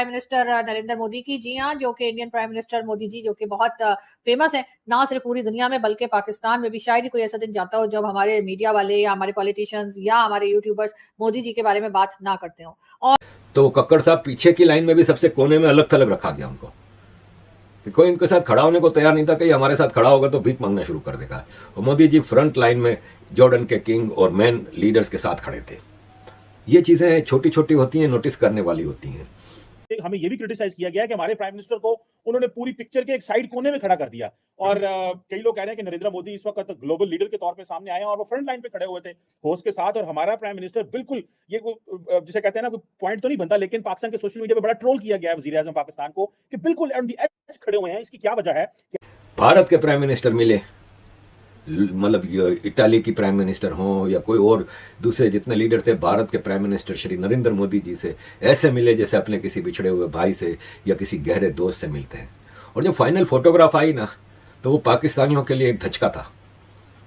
Prime minister Narendra Modi की। जी हाँ, जो कि Indian prime minister Modi ji जो कि बहुत फेमस है, ना सिर्फ पूरी दुनिया में बल्कि पाकिस्तान में भी। शायद ही कोई ऐसा दिन जाता हो जब हमारे मीडिया वाले या हमारे पॉलिटिशियंस या हमारे यूट्यूबर्स मोदी जी के बारे में बात ना करते हो। और तो कक्कड़ साहब पीछे की लाइन में भी सबसे कोने में अलग थलग रखा गया उनको कि कोई इनके साथ खड़ा होने को तैयार नहीं था कि हमारे साथ खड़ा होगा तो भीख मांगना शुरू कर देगा। और मोदी जी फ्रंट लाइन में जॉर्डन के किंग और मैन लीडर्स के साथ खड़े थे। ये चीज़ें छोटी छोटी होती हैं, नोटिस करने वाली होती हैं। हमें ये भी क्रिटिसाइज किया गया कि हमारे प्राइम मिनिस्टर को उन्होंने पूरी पिक्चर के एक साइड कोने में खड़ा कर दिया। और कई लोग कह रहे हैं कि नरेंद्र मोदी इस वक्त ग्लोबल लीडर के तौर पे सामने आए हैं और वो फ्रंट लाइन पे खड़े हुए थे होस्ट के साथ, और हमारा प्राइम मिनिस्टर बिल्कुल ये जिसे कहते हैं ना, कोई पॉइंट तो नहीं बनता, लेकिन पाकिस्तान के सोशल मीडिया पे बड़ा ट्रोल किया गया है वजीर आजम पाकिस्तान को कि बिल्कुल ऑन द एज खड़े हुए हैं। इसकी क्या वजह है? भारत के प्राइम मिनिस्टर मिले, मतलब इटाली की प्राइम मिनिस्टर हों या कोई और दूसरे जितने लीडर थे, भारत के प्राइम मिनिस्टर श्री नरेंद्र मोदी जी से ऐसे मिले जैसे अपने किसी बिछड़े हुए भाई से या किसी गहरे दोस्त से मिलते हैं। और जब फाइनल फोटोग्राफ आई ना, तो वो पाकिस्तानियों के लिए एक धचका था।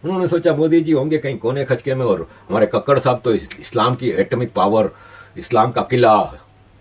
उन्होंने सोचा मोदी जी होंगे कहीं कोने खचके में और हमारे कक्कड़ साहब तो इस्लाम की एटॉमिक पावर, इस्लाम का किला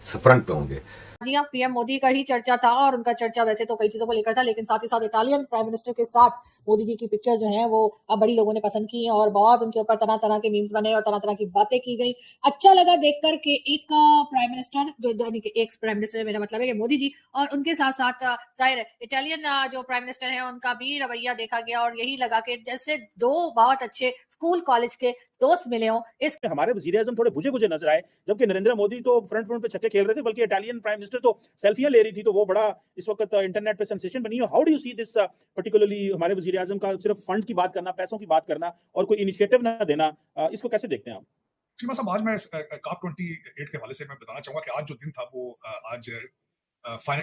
फ्रंट पे होंगे। जी हाँ, पीएम मोदी का ही चर्चा था और उनका चर्चा वैसे तो कई चीजों को लेकर था, लेकिन साथ ही साथ इटालियन प्राइम मिनिस्टर के साथ मोदी जी की पिक्चर जो है वो अब बड़ी लोगों ने पसंद की और बहुत उनके ऊपर तरह तरह के मीम्स बने और तरह तरह की बातें की गई। अच्छा लगा देखकर कि एक प्राइम मिनिस्टर जो एक्स प्राइम मिनिस्टर, मेरा मतलब है कि मोदी जी, और उनके साथ साथ जाहिर है इटालियन जो प्राइम मिनिस्टर है उनका भी रवैया देखा गया और यही लगा कि जैसे दो बहुत अच्छे स्कूल कॉलेज के दोस्त मिले हों। इस हमारे वजीर आजम थोड़े बुझे बुझे नजर आए, जबकि नरेंद्र मोदी तो फ्रंट पे छक्के खेल रहे थे, बल्कि इटालियन प्राइम मिनिस्टर तो सेल्फियां ले रही थी, तो वो बड़ा इस वक्त इंटरनेट पे सेंसेशन बनी है। How do you see this particularly हमारे वजीर आजम का सिर्फ फंड की बात करना, पैसों की बात करना और कोई इनिशिएटिव ना देना, इसको कैसे देखते हैं आप? जी, बस आज मैं COP 28 के हवाले से मैं बताना चाहूंगा कि आज जो दिन था वो आज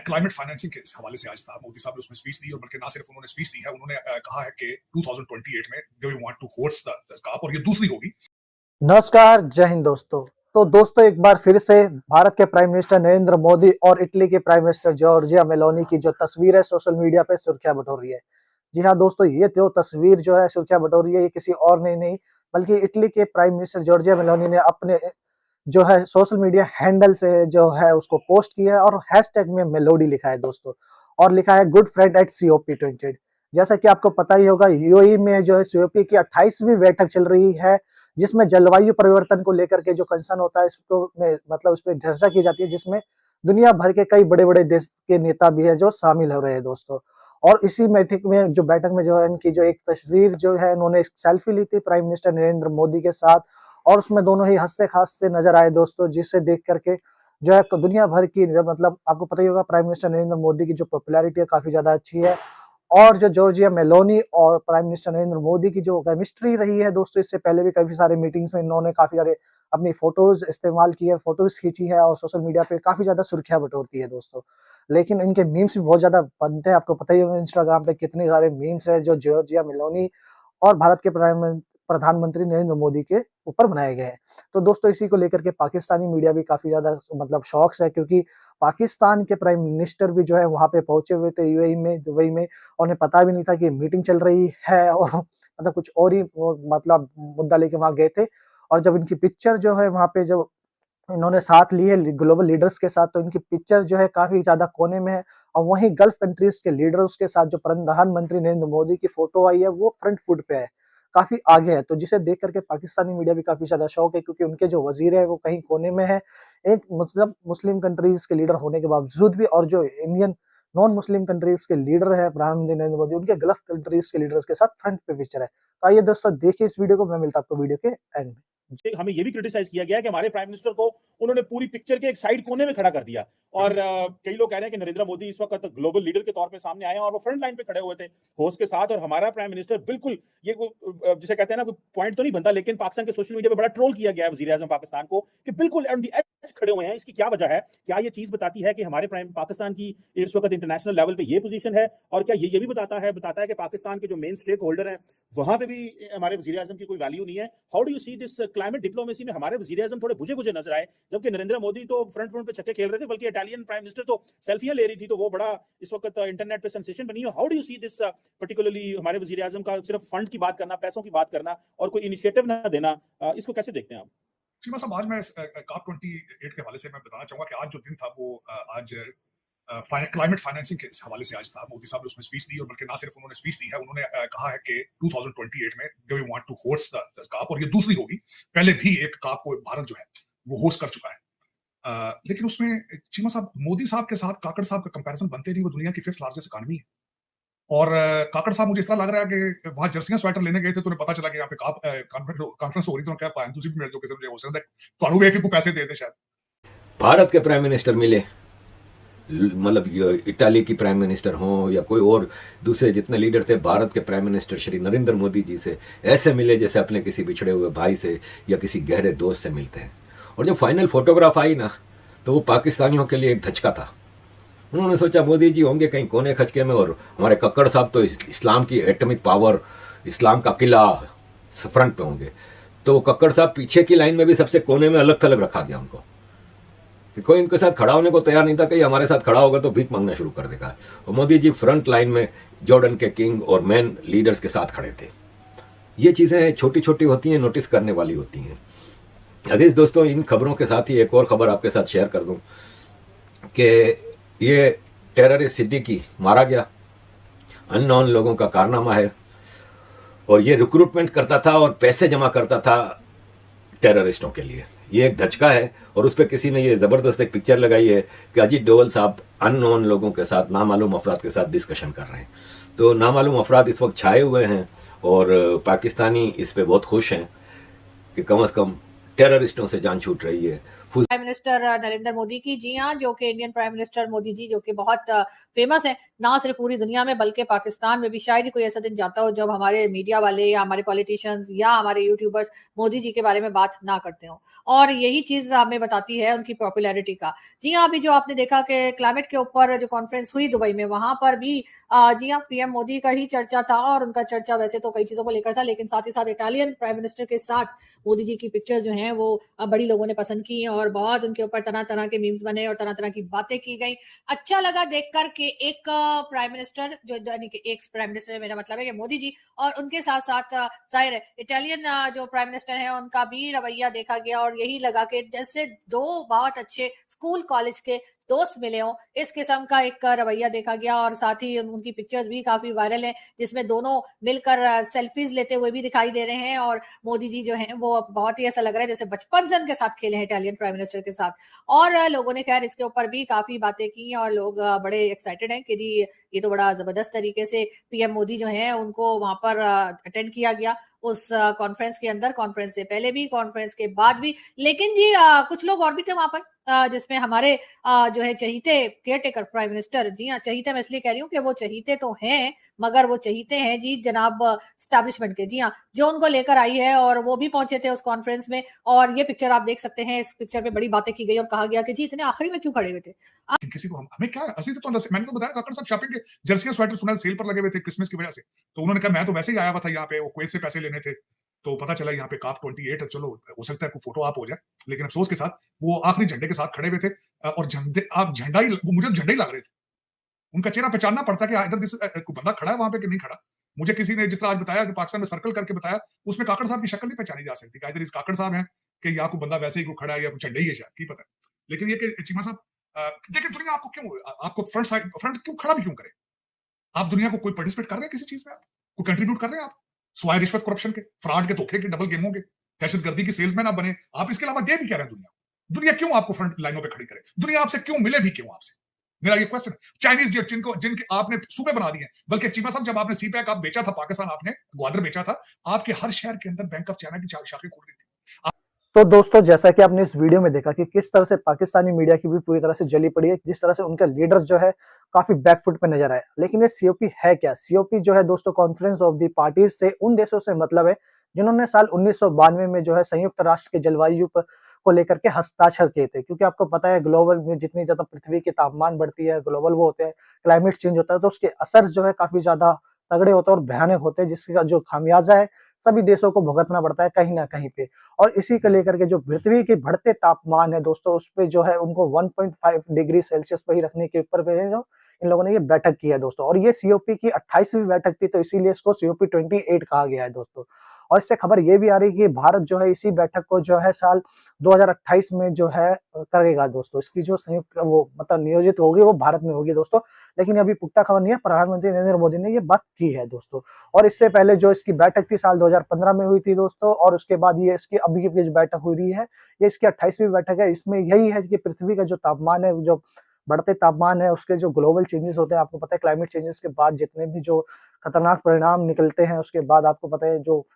क्लाइमेट फाइनेंसिंग के हवाले से आज था। मोदी साहब ने उसमें स्पीच दी और बल्कि ना सिर्फ उन्होंने स्पीच दी है, उन्होंने कहा है कि 2028 में they want to host the COP और ये दूसरी होगी। नमस्कार, जय हिंद दोस्तों। तो दोस्तों एक बार फिर से भारत के प्राइम मिनिस्टर नरेंद्र मोदी और इटली के प्राइम मिनिस्टर जॉर्जिया मेलोनी की जो तस्वीर है सोशल मीडिया पे सुर्खियां बटोर रही है। जी हाँ दोस्तों, ये जो तस्वीर जो है सुर्खियां बटोर रही है, ये किसी और नहीं बल्कि इटली के प्राइम मिनिस्टर जॉर्जिया मेलोनी ने अपने जो है सोशल मीडिया हैंडल से जो है उसको पोस्ट किया है और हैशटैग में मेलोडी लिखा है दोस्तों, और लिखा है गुड फ्राइडे एट COP28। जैसा कि आपको पता ही होगा, यूएई में जो है COP की 28वीं बैठक चल रही है, जिसमें जलवायु परिवर्तन को लेकर के जो कंसर्न होता है इसको में मतलब उस पर चर्चा की जाती है, जिसमें दुनिया भर के कई बड़े बड़े देश के नेता भी है जो शामिल हो रहे हैं दोस्तों। और इसी बैठक में जो है इनकी जो एक तस्वीर जो है, इन्होंने एक सेल्फी ली थी प्राइम मिनिस्टर नरेंद्र मोदी के साथ, और उसमें दोनों ही हंसते खांसते नजर आए दोस्तों, जिसे देख करके जो है दुनिया भर की मतलब आपको पता ही होगा प्राइम मिनिस्टर नरेंद्र मोदी की जो पॉपुलैरिटी है काफी ज्यादा अच्छी है। और जो जॉर्जिया मेलोनी और प्राइम मिनिस्टर नरेंद्र मोदी की जो केमिस्ट्री रही है दोस्तों, इससे पहले भी काफी सारे मीटिंग्स में इन्होंने काफी सारे अपनी फोटोज इस्तेमाल की है, फोटोज खींची है और सोशल मीडिया पे काफी ज्यादा सुर्खियां बटोरती है दोस्तों। लेकिन इनके मीम्स भी बहुत ज्यादा बनते हैं, आपको पता ही होगा इंस्टाग्राम पे कितने सारे मीम्स है जो जॉर्जिया मेलोनी और भारत के प्रधानमंत्री नरेंद्र मोदी के ऊपर बनाए गए हैं। तो दोस्तों इसी को लेकर के पाकिस्तानी मीडिया भी काफी ज्यादा मतलब शॉक्स है, क्योंकि पाकिस्तान के प्राइम मिनिस्टर भी जो है वहां पे पहुंचे हुए थे यूएई में, दुबई में, और उन्हें पता भी नहीं था कि मीटिंग चल रही है और मतलब कुछ और ही मतलब मुद्दा लेके वहां गए थे। और जब इनकी पिक्चर जो है वहां पे जब इन्होंने साथ ली है ग्लोबल लीडर्स के साथ, तो इनकी पिक्चर जो है काफी ज्यादा कोने में है, और वहीं गल्फ कंट्रीज के लीडर्स के साथ जो प्रधानमंत्री नरेंद्र मोदी की फोटो आई है वो फ्रंट फुट पे है, काफी आगे है। तो जिसे देख करके पाकिस्तानी मीडिया भी काफी ज्यादा शौक है, क्योंकि उनके जो वजीर है वो कहीं कोने में है, एक मतलब मुस्लिम कंट्रीज के लीडर होने के बावजूद भी, और जो इंडियन नॉन मुस्लिम कंट्रीज के लीडर है प्रधानमंत्री नरेंद्र मोदी, उनके गल्फ कंट्रीज के लीडर्स के साथ फ्रंट पे पिक्चर है। तो आइए दोस्तों देखिए इस वीडियो को, मैं मिलता आपको वीडियो के एंड में। हमें ये भी क्रिटिसाइज किया गया कि हमारे प्राइम मिनिस्टर को उन्होंने पूरी पिक्चर के एक साइड कोने में खड़ा कर दिया। और कई लोग कह रहे हैं कि नरेंद्र मोदी इस वक्त ग्लोबल लीडर के तौर पे सामने आए हैं और वो फ्रंट लाइन पे खड़े हुए थे होस्ट के साथ, और हमारा प्राइम मिनिस्टर बिल्कुल ये जिसे कहते हैं ना, कोई पॉइंट तो नहीं बनता, लेकिन पाकिस्तान के सोशल मीडिया पे बड़ा ट्रोल किया गया है वजीर आजम पाकिस्तान को कि बिल्कुल ऑन द एज खड़े हुए हैं। इसकी क्या वजह है? क्या ये चीज बताती है कि हमारे प्राइम पाकिस्तान की इस वक्त इंटरनेशनल लेवल पे ये पोजीशन है? और क्या ये भी बताता है कि पाकिस्तान के जो मेन स्टेक होल्डर हैं वहां पे भी हमारे वजीर आजम की कोई वैल्यू नहीं है? How do you see this climate diplomacy में हमारे वजीर आजम थोड़े बुझे बुझे नजर आए, जबकि नरेंद्र मोदी तो फ्रंट पे छक्के खेल रहे थे, बल्कि इटालियन प्राइम मिनिस्टर तो सेल्फियां ले रही थी, तो वो बड़ा इस वक्त इंटरनेट पे सेंसेशन बनी है। How do you see this particularly हमारे वजीर आजम का सिर्फ फंड की बात करना, पैसों की बात करना और कोई इनिशिएटिव ना देना, इसको कैसे देखते हैं आप? चीमा साहब, आज मैं COP 28 के हवाले से मैं बताना चाहूंगा कि आज जो दिन था वो आज क्लाइमेट फाइनेंसिंग के हवाले से आज था। मोदी साहब ने उसमें स्पीच दी, और बल्कि ना सिर्फ उन्होंने स्पीच दी है, उन्होंने कहा है कि 2028 में they want to host the COP, और ये दूसरी होगी। पहले भी एक COP को भारत जो है वो होस्ट कर चुका है। लेकिन उसमें चीमा साहब, मोदी साहब के साथ काकड़ साहब का कंपैरिजन बनते नहीं। वो दुनिया की 5th लार्जेस्ट इकॉनमी है, और काकड़ साहब, मुझे इस तरह लग रहा है कि वहां जर्सियां स्वेटर लेने गए थे, तो उन्हें पता चला कि यहाँ पे कॉन्फ्रेंस हो रही थी, तो क्या प्लान तुसी भी मिल जाओ, किसी हो सकता है तो वे के को पैसे दे दे शायद। भारत के प्राइम मिनिस्टर मिले, मतलब इटाली की प्राइम मिनिस्टर हों या कोई और दूसरे जितने लीडर थे, भारत के प्राइम मिनिस्टर श्री नरेंद्र मोदी जी से ऐसे मिले जैसे अपने किसी बिछड़े हुए भाई से या किसी गहरे दोस्त से मिलते हैं। और जब फाइनल फोटोग्राफ आई ना, तो वो पाकिस्तानियों के लिए एक धचका था। उन्होंने सोचा मोदी जी होंगे कहीं कोने खचके में, और हमारे कक्कड़ साहब तो इस्लाम की एटॉमिक पावर, इस्लाम का किला फ्रंट पे होंगे। तो कक्कड़ साहब पीछे की लाइन में भी सबसे कोने में अलग थलग रखा गया उनको, कि कोई इनके साथ खड़ा होने को तैयार नहीं था कि हमारे साथ खड़ा होगा तो भीख मांगना शुरू कर देगा। और मोदी जी फ्रंट लाइन में जॉर्डन के किंग और मैन लीडर्स के साथ खड़े थे। ये चीज़ें छोटी छोटी होती हैं, नोटिस करने वाली होती हैं। अजीज दोस्तों, इन खबरों के साथ ही एक और खबर आपके साथ शेयर कर दूं कि ये टेररिस्ट सिद्दीकी मारा गया, अननोन लोगों का कारनामा है, और ये रिक्रूटमेंट करता था और पैसे जमा करता था टेररिस्टों के लिए। ये एक धचका है, और उस पर किसी ने ये ज़बरदस्त एक पिक्चर लगाई है कि अजीत डोवल साहब अननोन लोगों के साथ, नामालूम अफराद के साथ डिस्कशन कर रहे हैं। तो नामालूम अफराद इस वक्त छाए हुए हैं, और पाकिस्तानी इस पर बहुत खुश हैं कि कम से कम टेररिस्टों से जान छूट रही है। प्राइम मिनिस्टर नरेंद्र मोदी की, जी हाँ, जो कि Indian prime minister Modi ji, जो कि बहुत फेमस है ना सिर्फ पूरी दुनिया में बल्कि पाकिस्तान में भी। शायद ही कोई ऐसा दिन जाता हो जब हमारे मीडिया वाले या हमारे पॉलिटिशियंस या हमारे यूट्यूबर्स मोदी जी के बारे में बात ना करते हो, और यही चीज हमें बताती है उनकी पॉपुलैरिटी का। जी हाँ, अभी जो आपने देखा कि क्लाइमेट के ऊपर जो कॉन्फ्रेंस हुई दुबई में, वहां पर भी जी हाँ, पीएम मोदी का ही चर्चा था, और उनका चर्चा वैसे तो कई चीजों को लेकर था, लेकिन साथ ही साथ इटालियन प्राइम मिनिस्टर के साथ मोदी जी की पिक्चर जो है वो बड़ी लोगों ने पसंद की, और बहुत उनके ऊपर तरह तरह के मीम्स बने और तरह तरह की बातें की गई। अच्छा लगा देखकर कि एक प्राइम मिनिस्टर, जो यानी कि एक प्राइम मिनिस्टर, मेरा मतलब है कि मोदी जी, और उनके साथ साथ जाहिर है इटालियन जो प्राइम मिनिस्टर है उनका भी रवैया देखा गया, और यही लगा कि जैसे दो बहुत अच्छे स्कूल कॉलेज के दोस्त मिले हों, इस किस्म का एक रवैया देखा गया। और साथ ही उनकी पिक्चर्स भी काफी वायरल है, जिसमें दोनों मिलकर सेल्फीज लेते हुए भी दिखाई दे रहे हैं, और मोदी जी जो है वो बहुत ही ऐसा लग रहा है जैसे बचपन से उनके साथ खेले हैं इटालियन प्राइम मिनिस्टर के साथ। और लोगों ने खैर इसके ऊपर भी काफी बातें की, और लोग बड़े एक्साइटेड हैं कि जी ये तो बड़ा जबरदस्त तरीके से पीएम मोदी जो है उनको वहां पर अटेंड किया गया उस कॉन्फ्रेंस के अंदर, कॉन्फ्रेंस से पहले भी, कॉन्फ्रेंस के बाद भी। लेकिन जी कुछ लोग और भी थे वहां पर, जिसमें हमारे जो है चहीते केयर टेकर प्राइम मिनिस्टर, जी हाँ, चहीते मैं इसलिए कह रही हूँ कि वो चहीते तो हैं, मगर वो चहीते हैं जी जनाब स्टैब्लिशमेंट के, जी हाँ, जो उनको लेकर आई है, और वो भी पहुंचे थे उस कॉन्फ्रेंस में। और ये पिक्चर आप देख सकते हैं, इस पिक्चर पे बड़ी बातें की गई और कहा गया कि जी इतने आखिरी में क्यों खड़े हुए थे। किसी को हमें क्या है, असली तो मैंने तो बताया, काकड़ साहब शॉपिंग के जर्सियां स्वेटर सुना सेल पर लगे हुए थे क्रिसमस की वजह से, तो उन्होंने कहा मैं तो वैसे ही आया हुआ था यहाँ पे, वो कुवैत से पैसे लेने थे, तो पता चला यहाँ पे COP 28 है, चलो हो सकता है कोई फोटो आप हो जाए। लेकिन अफसोस के साथ वो आखिरी झंडे के साथ खड़े हुए थे, और झंडे आप झंडा ही, वो मुझे झंडे ही लग रहे थे। उनका चेहरा पहचानना पड़ता कि इधर कोई बंदा खड़ा है वहां पे कि नहीं खड़ा। मुझे किसी ने जिस तरह आज बताया कि पाकिस्तान में सर्कल करके बताया, उसमें काकड़ साहब की शक्ल नहीं पहचानी जा सकती, इधर इस काकड़ साहब हैं कि या कोई बंदा वैसे ही कोई खड़ा है या झंडे ही है शायद, की पता है। लेकिन ये कि चीमा साहब, देखिए दुनिया आपको क्यों, आपको फ्रंट क्यों खड़ा भी क्यों करे? आप दुनिया को कोई पार्टिसिपेट कर रहे हैं किसी चीज में, आप कोई कंट्रीब्यूट कर रहे हैं, आप स्वाय रिश्वत करप्शन के, फ्रॉड के, धोखे के, डबल गेमों के, दहशतगर्दी की सेल्समैन आप बने, आप इसके अलावा दे भी कह रहे हैं दुनिया। दुनिया क्यों आपको फ्रंट लाइनों पे खड़ी करे? दुनिया आपसे क्यों मिले भी क्यों आपसे? मेरा ये क्वेश्चन। चाइनीज जेट जिनके आपने सूबे बना दिए, बल्कि चीमा साहब जब आपने सीपैक आप बेचा था पाकिस्तान, आपने ग्वादर बेचा था, आपके हर शहर के अंदर बैंक ऑफ चाइना की शाखें खुल रही थी। तो दोस्तों, जैसा कि आपने इस वीडियो में देखा कि किस तरह से पाकिस्तानी मीडिया की भी पूरी तरह से जली पड़ी है, जिस तरह से उनके लीडर्स जो है काफी बैकफुट पे नजर आए। लेकिन ये सीओपी है क्या? सीओपी जो है दोस्तों, कॉन्फ्रेंस ऑफ द पार्टीज से उन देशों से मतलब है जिन्होंने साल 1992 में जो है संयुक्त राष्ट्र के जलवायु को लेकर के हस्ताक्षर किए थे। क्योंकि आपको पता है ग्लोबल में जितनी ज्यादा पृथ्वी की तापमान बढ़ती है, ग्लोबल वो होते हैं, क्लाइमेट चेंज होता है, तो उसके असर जो है काफी ज्यादा तगड़े होते हैं और भयानक होते हैं, जिसका जो खामियाजा है सभी देशों को भुगतना पड़ता है कहीं ना कहीं पे। और इसी को लेकर के जो पृथ्वी के बढ़ते तापमान है दोस्तों, उस पे जो है उनको 1.5 डिग्री सेल्सियस पे ही रखने के ऊपर पे जो इन लोगों ने ये बैठक की है दोस्तों। और ये सीओपी की 28वीं बैठक थी, तो इसीलिए इसको सीओपी 28 कहा गया है दोस्तों। और इससे खबर ये भी आ रही है कि भारत जो है इसी बैठक को जो है साल 2028 में जो है करेगा दोस्तों। इसकी जो संयुक्त वो मतलब नियोजित होगी वो भारत में होगी दोस्तों, लेकिन अभी पुख्ता खबर नहीं है। प्रधानमंत्री नरेंद्र मोदी ने ये बात की है दोस्तों। और इससे पहले जो इसकी बैठक थी साल 2015 में हुई थी दोस्तों, और उसके बाद ये इसकी अभी की जो बैठक हुई रही है ये इसकी 28वीं बैठक है। इसमें यही है कि पृथ्वी का जो तापमान है, जो बढ़ते तापमान है, उसके जो ग्लोबल चेंजेस होते हैं, आपको पता है क्लाइमेट चेंजेस के बाद जितने भी जो खतरनाक परिणाम निकलते हैं, उसके बाद आपको पता है जो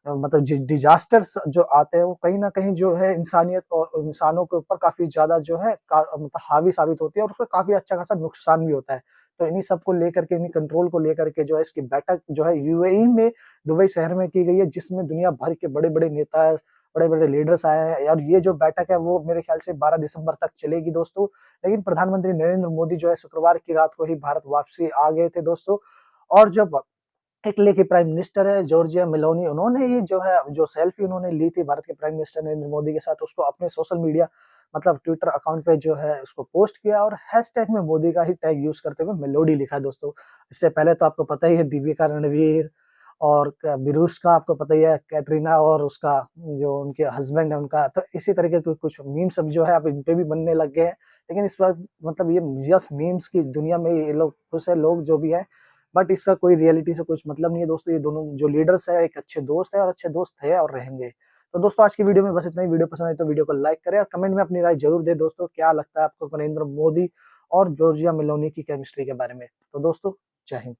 मतलब डिजास्टर्स जो आते हैं वो कहीं ना कहीं जो है इंसानियत और इंसानों के ऊपर काफी ज्यादा जो है मतलब हावी साबित होती है, और उसका काफी अच्छा खासा नुकसान भी होता है। तो इन्हीं सब को लेकर के, इन्हीं कंट्रोल को लेकर के जो है इसकी बैठक जो है यूएई में दुबई शहर में की गई है, जिसमें दुनिया भर के बड़े बड़े नेता, बड़े बड़े लीडर्स आए हैं। और ये जो बैठक है वो मेरे ख्याल से 12 दिसंबर तक चलेगी दोस्तों। लेकिन प्रधानमंत्री नरेंद्र मोदी जो है शुक्रवार की रात को ही भारत वापसी आ गए थे दोस्तों। और जब इटली की प्राइम मिनिस्टर है जॉर्जिया मेलोनी, उन्होंने ये जो है जो सेल्फी उन्होंने ली थी भारत के प्राइम मिनिस्टर नरेंद्र मोदी के साथ, उसको अपने सोशल मीडिया मतलब ट्विटर अकाउंट पे जो है उसको पोस्ट किया, और हैशटैग में मोदी का ही टैग यूज करते हुए मेलोडी लिखा दोस्तों। इससे पहले तो आपको पता ही है दीपिका रणवीर और बिरुश का आपको पता ही है, कैटरीना और उसका जो उनके हस्बैंड है उनका, तो इसी तरीके के कुछ मीम्स अब जो है अब इन पे भी बनने लग गए हैं। लेकिन इस बार मतलब ये जस्ट मीम्स की दुनिया में ये लोग खुश है, लोग जो भी है, बट इसका कोई रियलिटी से कुछ मतलब नहीं है दोस्तों। ये दोनों जो लीडर्स है एक अच्छे दोस्त है, और अच्छे दोस्त थे और रहेंगे। तो दोस्तों आज की वीडियो में बस इतना ही। वीडियो पसंद आई तो वीडियो को लाइक करें और कमेंट में अपनी राय जरूर दे दोस्तों, क्या लगता है आपको नरेंद्र मोदी और जॉर्जिया मेलोनी की केमिस्ट्री के बारे में। तो दोस्तों जय हिंद।